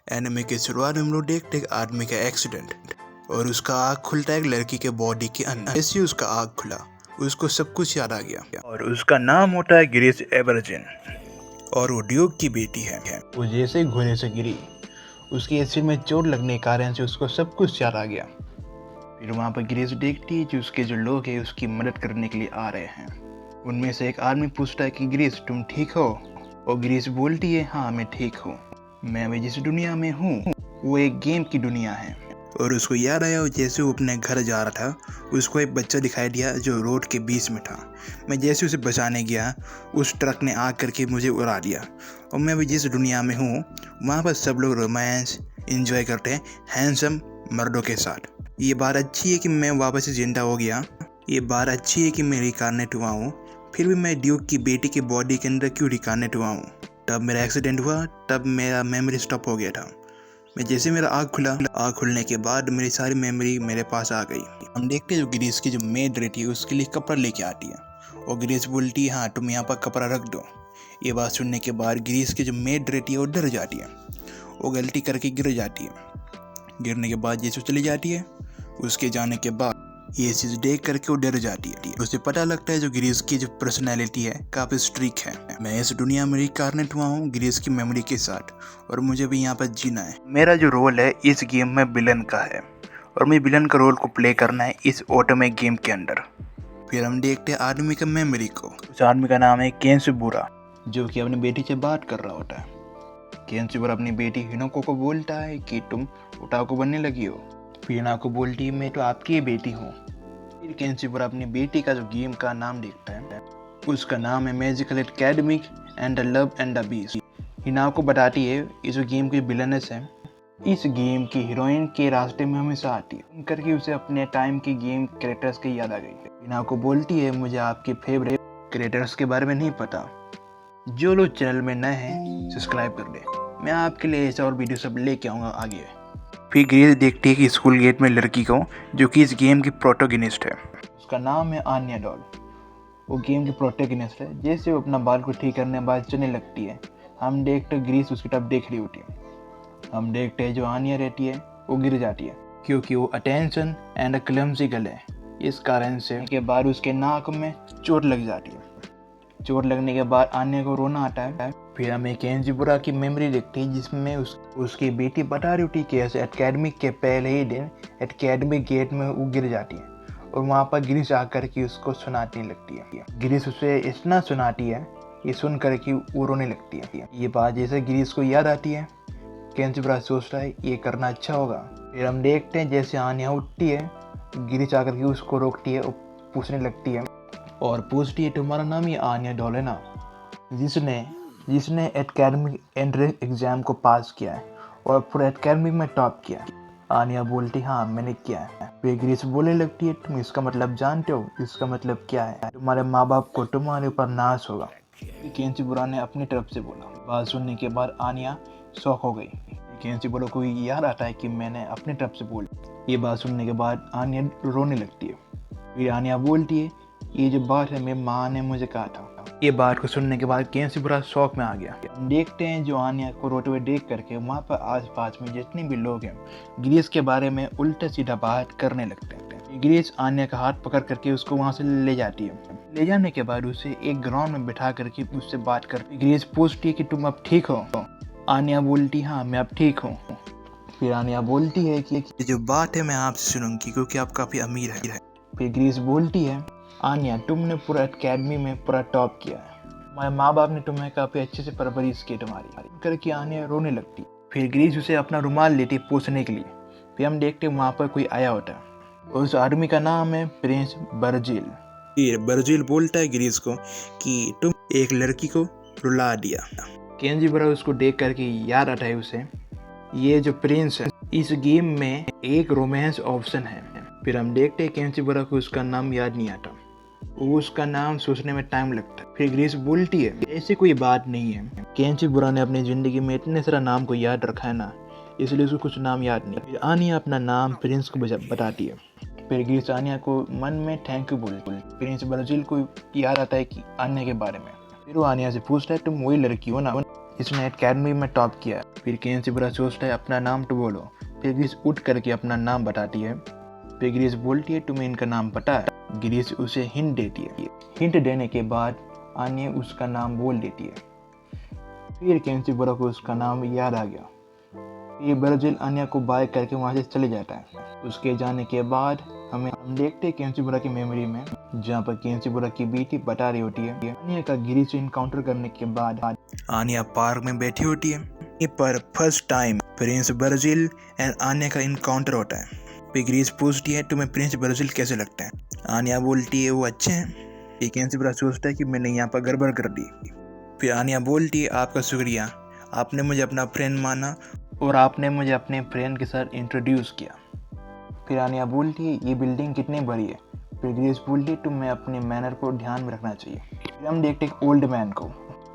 Anime की शुरुआत में हम लोग देखते हैं आदमी का एक्सीडेंट और उसका आँख खुलता है एक लड़की के बॉडी के अंदर। जैसे उसका आँख खुला उसको सब कुछ याद आ गया और उसका नाम होता है ग्रेस एवर्जिन और वो ड्यूक की बेटी है। वो जैसे ही घोड़े से गिरी उसके सिर में चोट लगने के कारण से उसको सब कुछ याद आ गया। फिर वहाँ पर ग्रेस देखती है कि उसके जो लोग हैं उसकी मदद करने के लिए आ रहे हैं। उनमें से एक आदमी पूछता है कि ग्रेस तुम ठीक हो? और ग्रेस बोलती है हाँ मैं ठीक हूँ, मैं अभी जिस दुनिया में हूँ वो एक गेम की दुनिया है। और उसको याद आया जैसे वो अपने घर जा रहा था उसको एक बच्चा दिखाई दिया जो रोड के बीच में था। मैं जैसे उसे बचाने गया उस ट्रक ने आग करके मुझे उड़ा दिया और मैं अभी जिस दुनिया में हूँ वहाँ पर सब लोग रोमांस एंजॉय करते हैं हैंडसम मर्दों के साथ। ये बात अच्छी है कि मैं वापस से जिंदा हो गया, ये बात अच्छी है कि मैं रिकार्नेट हुआ हूँ, फिर भी मैं ड्यूक की बेटी के बॉडी के अंदर क्यों रिकार्नेट हुआ हूँ? तब मेरा एक्सीडेंट हुआ, तब मेरा मेमोरी स्टॉप हो गया था। मैं जैसे मेरा आँख खुला, आँख खुलने के बाद मेरी सारी मेमोरी मेरे पास आ गई। हम देखते हैं जो ग्रेस की जो मेड रहती है उसके लिए कपड़ा लेके आती है और ग्रेस बोलती है हाँ तुम यहाँ पर कपड़ा रख दो। ये बात सुनने के बाद ग्रेस की जो मेड रहती है वो डर जाती है, वो गलती करके गिर जाती है। गिरने के बाद जैसे चली जाती है उसके जाने के बाद ये चीज़ देख करके वो डर जाती है। उसे पता लगता है जो ग्रेस की जो पर्सनैलिटी है काफ़ी स्ट्रिक्ट है। मैं इस दुनिया में रिकार्नेट हुआ हूँ ग्रेस की मेमोरी के साथ और मुझे भी यहाँ पर जीना है। मेरा जो रोल है इस गेम में विलन का है और मुझे विलन का रोल को प्ले करना है इस ऑटोमे गेम के अंदर। फिर हम देखते हैं आदमी का मेमोरी को। उस आदमी का नाम है केंसुबुरा जो कि अपनी बेटी से बात कर रहा होता है। केंसुबुरा अपनी बेटी हिनोको को बोलता है कि तुम ओटाकू बनने लगी हो। फिर हिनाको बोलती है मैं तो आपकी ही बेटी हूँ। फिर केंसुबुरा अपनी बेटी का जो गेम का नाम देखता है उसका नाम है magical academic and the love and the beast. हिनाको बताती है ये जो गेम की विलनेस है इस गेम की हीरोइन के रास्ते में हमेशा आती है करके उसे अपने टाइम की गेम कैरेक्टर्स की याद आ गई। हिनाको बोलती है मुझे आपके फेवरेट कैरेक्टर्स के बारे में नहीं पता, जो लोग चैनल में नए हैं सब्सक्राइब कर ले, मैं आपके लिए ऐसा और वीडियो सब लेके आऊँगा आगे। फिर ग्रेस देखती है कि स्कूल गेट में लड़की को जो कि इस गेम की प्रोटोगनिस्ट है, उसका नाम है आन्या डॉल। वो गेम की प्रोटोगनिस्ट है। जैसे वो अपना बाल को ठीक करने के बाद चलने लगती है हम देखते ग्रेस उसकी तरफ देख रही होती है। हम देखते हैं जो आन्या रहती है वो गिर जाती है क्योंकि वो अटेंशन एंड क्लमजी गर्ल है। इस कारण से के बाद उसके नाक में चोट लग जाती है। चोट लगने के बाद आन्या को रोना आता है। फिर हमें केंसुबुरा की मेमोरी दिखती है जिसमें उसकी बेटी बता रही होती कि ऐसे एकेडमिक के पहले ही दिन एकेडमिक गेट में वो गिर जाती है और वहाँ पर ग्रीस आकर के उसको सुनाने लगती है। ग्रीस उसे इतना सुनाती है ये सुन कर के वो रोने लगती है। ये बात जैसे ग्रीस को याद आती है केंसुबुरा सोचता है ये करना अच्छा होगा। फिर हम देखते हैं जैसे आन्या उठती है ग्रीस आकर के उसको रोकती है और पूछने लगती है और पूछती है तुम्हारा नाम ही आन्या डॉल है ना, जिसने एकेडमिक एंट्रेंस एग्जाम को पास किया है और पूरे एकेडमिक में टॉप किया है। आन्या बोलती हाँ मैंने किया है। फिर ग्रेस बोलने लगती है तुम इसका मतलब जानते हो? इसका मतलब क्या है? तुम्हारे माँ बाप को तुम्हारे ऊपर नाश होगा। केंसुबुरा ने अपनी तरफ से बोला। बात सुनने के बाद आन्या शॉक हो गई। केंसुबुरा को याद आता है कि मैंने अपनी तरफ से बोला। ये बात सुनने के बाद आन्या रोने लगती है। फिर आन्या बोलती है ये जो बात है मेरी माँ ने मुझे कहा था। ये बात को सुनने के बाद केंसुबुरा शौक में आ गया। हम देखते हैं जो आन्या को रोते हुए देख करके वहाँ पर आसपास में जितने भी लोग हैं ग्रेस के बारे में उल्टा सीधा बात करने लगते हैं। ग्रेस आन्या का हाथ पकड़ करके उसको वहाँ से ले जाती है। ले जाने के बाद उसे एक ग्राउंड में बिठा करके उससे बात करती। ग्रेस पूछती है कि तुम अब ठीक हो? आन्या बोलती हाँ मैं अब ठीक हूँ। फिर आन्या बोलती है कि जो बात है मैं आपसे सुनूंगी क्योंकि आप काफ़ी अमीर है। फिर ग्रेस बोलती है आन्या तुमने पूरा एकेडमी में पूरा टॉप किया है, हमारे माँ बाप ने तुम्हें काफ़ी अच्छे से परवरिश की तुम्हारी करके आन्या रोने लगती। फिर ग्रेस उसे अपना रुमाल लेती पूछने के लिए। फिर हम देखते वहाँ पर कोई आया होता है, उस आदमी का नाम है प्रिंस बर्जिल। फिर बर्जिल बोलता है ग्रेस को कि तुम एक लड़की को रुला दिया। केंसुबुरा उसको देख करके याद आता है उसे ये जो प्रिंस है इस गेम में एक रोमांस ऑप्शन है। फिर हम देखते हैं केंसुबुरा को उसका नाम याद नहीं आता, उसका नाम सोचने में टाइम लगता है। फिर ग्रेस बोलती है ऐसी कोई बात नहीं है, केंसुबुरा ने अपनी ज़िंदगी में इतने सारा नाम को याद रखा है ना, इसलिए उसको कुछ नाम याद नहीं। फिर आन्या अपना नाम प्रिंस को बताती है। फिर ग्रेस आन्या को मन में थैंक यू बोलती है। प्रिंस बर्जिल को याद आता है कि आन्या के बारे में। फिर वो आन्या से पूछता है तुम वही लड़की हो ना इसने अकेडमी में टॉप किया। फिर केंसीबरा सोचता है अपना नाम तो बोलो। फिर ग्रीस उठ करके अपना नाम बताती है। फिर ग्रीस बोलती है तुम्हें इनका नाम पता है। ग्रीस उसे हिंट देती है। हिंट देने के बाद आन्या उसका नाम बोल देती है। फिर केंसीबरा को उसका नाम याद आ गया। ये वर्जिल आन्या को बाय करके वहाँ से चले जाता है। उसके जाने के बाद हम देखते हैं केंसीबरा की मेमोरी में, जहाँ पर केंसीबरा की बेटी बता रही होती है आन्या का गिरीश से इनकाउंटर करने के बाद आन्या पार्क में बैठी होती है। ये पर first time Prince Virgil and Anya का इनकाउंटर होता है। फिर ग्रीस पूछती है तुम्हें प्रिंस वर्जिल कैसे लगता है। आन्या बोलती है वो अच्छे हैं। ये केंसीबरा सोचता है कि मैंने यहाँ पर गड़बड़ कर दी। फिर आन्या बोलती है आपका शुक्रिया, आपने मुझे अपना फ्रेंड माना और आपने मुझे अपने फ्रेंड के साथ इंट्रोड्यूस किया। फिर आन्या बोलती है ये बिल्डिंग कितनी बड़ी है। फिर ग्रीस बोलती है तुम्हें अपने मैनर को ध्यान में रखना चाहिए। फिर हम देखते एक ओल्ड मैन को।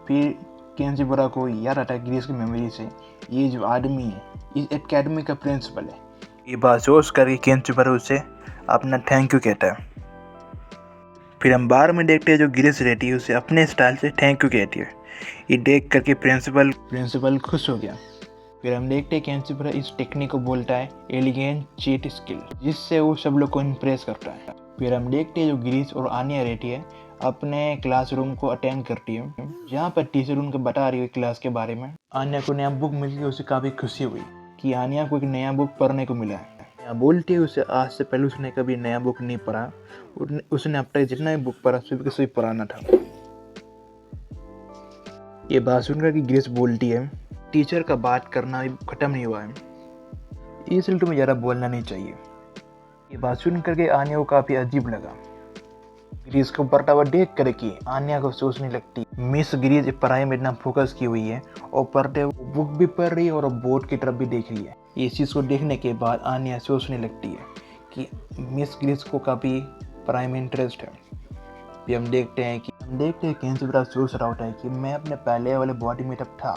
फिर केंसीबरा को याद आता है ग्रीस की मेमोरी से ये जो आदमी है इस एकेडमी का प्रिंसिपल है। ये बात सोच करके केंसीबरा उसे अपना थैंक यू कहता है। फिर हम बार में देखते हैं जो ग्रीस रहती है उसे अपने स्टाइल से थैंक यू कहती है। ये देख करके प्रिंसिपल खुश हो गया। फिर हम देखते हैं केंसीबरा इस टेक्निक को बोलता है एलिगेंट चीट स्किल, जिससे वो सब लोग को इम्प्रेस करता है। फिर हम देखते हैं जो ग्रीस और आन्या रहती है अपने क्लासरूम को अटेंड करती है, जहाँ पर टीचर उनको बता रही है क्लास के बारे में। आन्या को नया बुक मिल गई, उसे काफ़ी खुशी हुई कि आन्या को एक नया बुक पढ़ने को मिला है। बोलती है उसे आज से पहले उसने कभी नया बुक नहीं पढ़ा, उसने अब तक जितना भी बुक पढ़ा सभी पुराना था। ये बात सुनकर कि ग्रीस बोलती है टीचर का बात करना खत्म नहीं हुआ है, इसलिए तुम्हें ज़्यादा बोलना नहीं चाहिए। ये बात सुन करके आन्या को काफ़ी अजीब लगा। ग्रीस को पढ़ता हुआ देख करके आन्या को सोचने लगती मिस ग्रीस पढ़ाई में इतना फोकस की हुई है और पढ़ते बुक भी पढ़ रही है और बोर्ड की तरफ भी देख रही है। इस चीज़ को देखने के बाद आन्या सोचने लगती है कि मिस ग्रीस को काफ़ी पढ़ाई में इंटरेस्ट है। फिर हम देखते हैं केंसीबरा सोच रहा होता है कि मैं अपने पहले वाले बॉडी में तब था,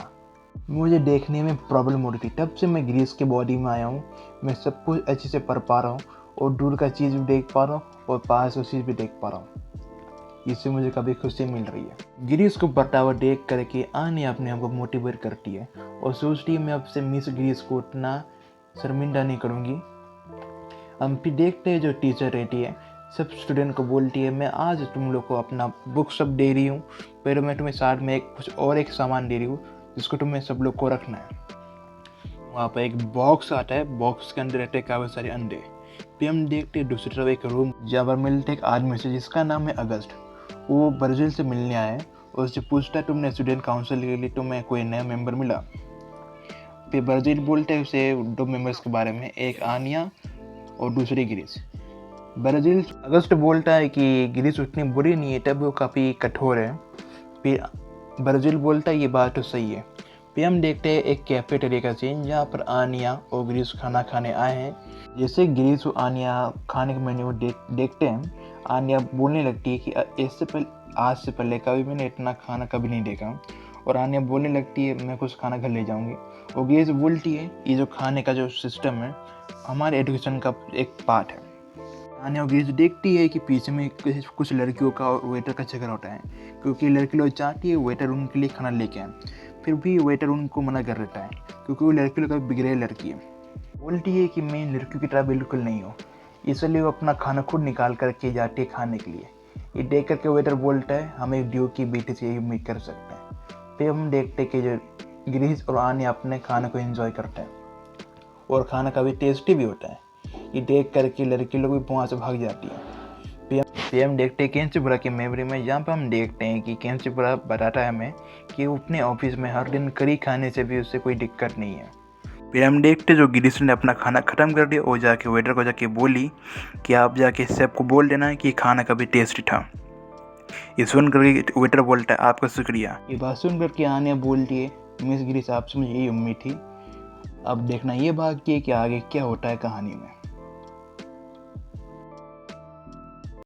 मुझे देखने में प्रॉब्लम हो रही थी, तब से मैं ग्रीस के बॉडी में आया हूँ, मैं सब कुछ अच्छे से पढ़ पा रहा हूँ और दूर का चीज़ भी देख पा रहा हूँ और पास का चीज़ भी देख पा रहा हूँ, इससे मुझे काफ़ी खुशी मिल रही है। ग्रीस को पढ़ता हुआ देख करके आन्या अपने आप को मोटिवेट करती है और सोचती है मैं अब से मिस ग्रीस को उतना शर्मिंदा नहीं करूँगी। हम फिर देखते हैं जो टीचर रहती है सब स्टूडेंट को बोलती है मैं आज तुम लोग को अपना बुक सब दे रही हूँ, पर मैं तुम्हें साथ में एक सामान दे रही हूँ जिसको तुम्हें सब लोग को रखना है। वहाँ पर एक बॉक्स आता है, बॉक्स के अंदर रहते हैं काफ़ी सारे अंडे। फिर हम देखते हैं दूसरी तरफ एक रूम जहाँ पर मिलते एक आदमी से जिसका नाम है अगस्त। वो वर्जिल से मिलने आया है और उससे पूछता है तुमने स्टूडेंट काउंसिल के लिए तुम्हें कोई नया मेंबर मिला। फिर वर्जिल बोलते हैं उसे 2 मेंबर्स के बारे में, एक आन्या और दूसरी ग्रीस। वर्जिल अगस्त बोलता है कि ग्रीस उतनी बुरी नहीं है, तब वो काफ़ी कठोर है। फिर वर्जिल बोलता है ये बात तो सही है। फिर हम देखते हैं एक कैफेटेरिया का सीन जहाँ पर आन्या और ग्रीस खाना खाने आए हैं। जैसे ग्रीस और आन्या खाने का मेन्यू देखते हैं, आन्या बोलने लगती है कि आज से पहले कभी मैंने इतना खाना कभी नहीं देखा, और आन्या बोलने लगती है मैं कुछ खाना घर ले जाऊंगी। और ग्रीस बोलती है ये जो खाने का जो सिस्टम है हमारे एजुकेशन का एक पार्ट है। आन्या और ग्रीस देखती है कि पीछे में कुछ लड़कियों का और वेटर का झगड़ा होता है, क्योंकि लड़की लोग चाहती है वेटर उनके लिए खाना लेके आए, फिर भी वेटर उनको मना कर देता है क्योंकि वो लड़की लोग का बिगड़े लड़की है। बोलती है कि मैं लड़कियों की तरह बिल्कुल नहीं हूँ, इसलिए वो अपना खाना खुद निकाल करके जाती है खाने के लिए। ये देख करके वेटर बोलता है हम एक ड्यू की बेटी से यही उम्मीद कर सकते हैं। फिर हम देखते हैं कि जो ग्रीस और आन्या अपने खाने को एंजॉय करते हैं और खाना काफ़ी टेस्टी भी होता है। ये देख करके लड़की लोग भी वहाँ से भाग जाती है। फिर हम देखते हैं केंसीबरा की मेमोरी में, जहाँ पर हम देखते हैं कि केंसीबरा बताता है हमें कि वो अपने ऑफिस में हर दिन करी खाने से भी उससे कोई दिक्कत नहीं है। फिर हम देखते जो ग्रीस ने अपना खाना ख़त्म कर दिया और जाके वेटर को जाके बोली कि आप जाके सबको बोल देना कि खाना काफ़ी टेस्टी था। ये सुन करके वेटर बोलता है आपका शुक्रिया। ये बात सुन करके आन्या बोलती है मिस ग्रीस आपसे मुझे यही उम्मीद थी। अब देखना ये बाकी है कि आगे क्या होता है कहानी में।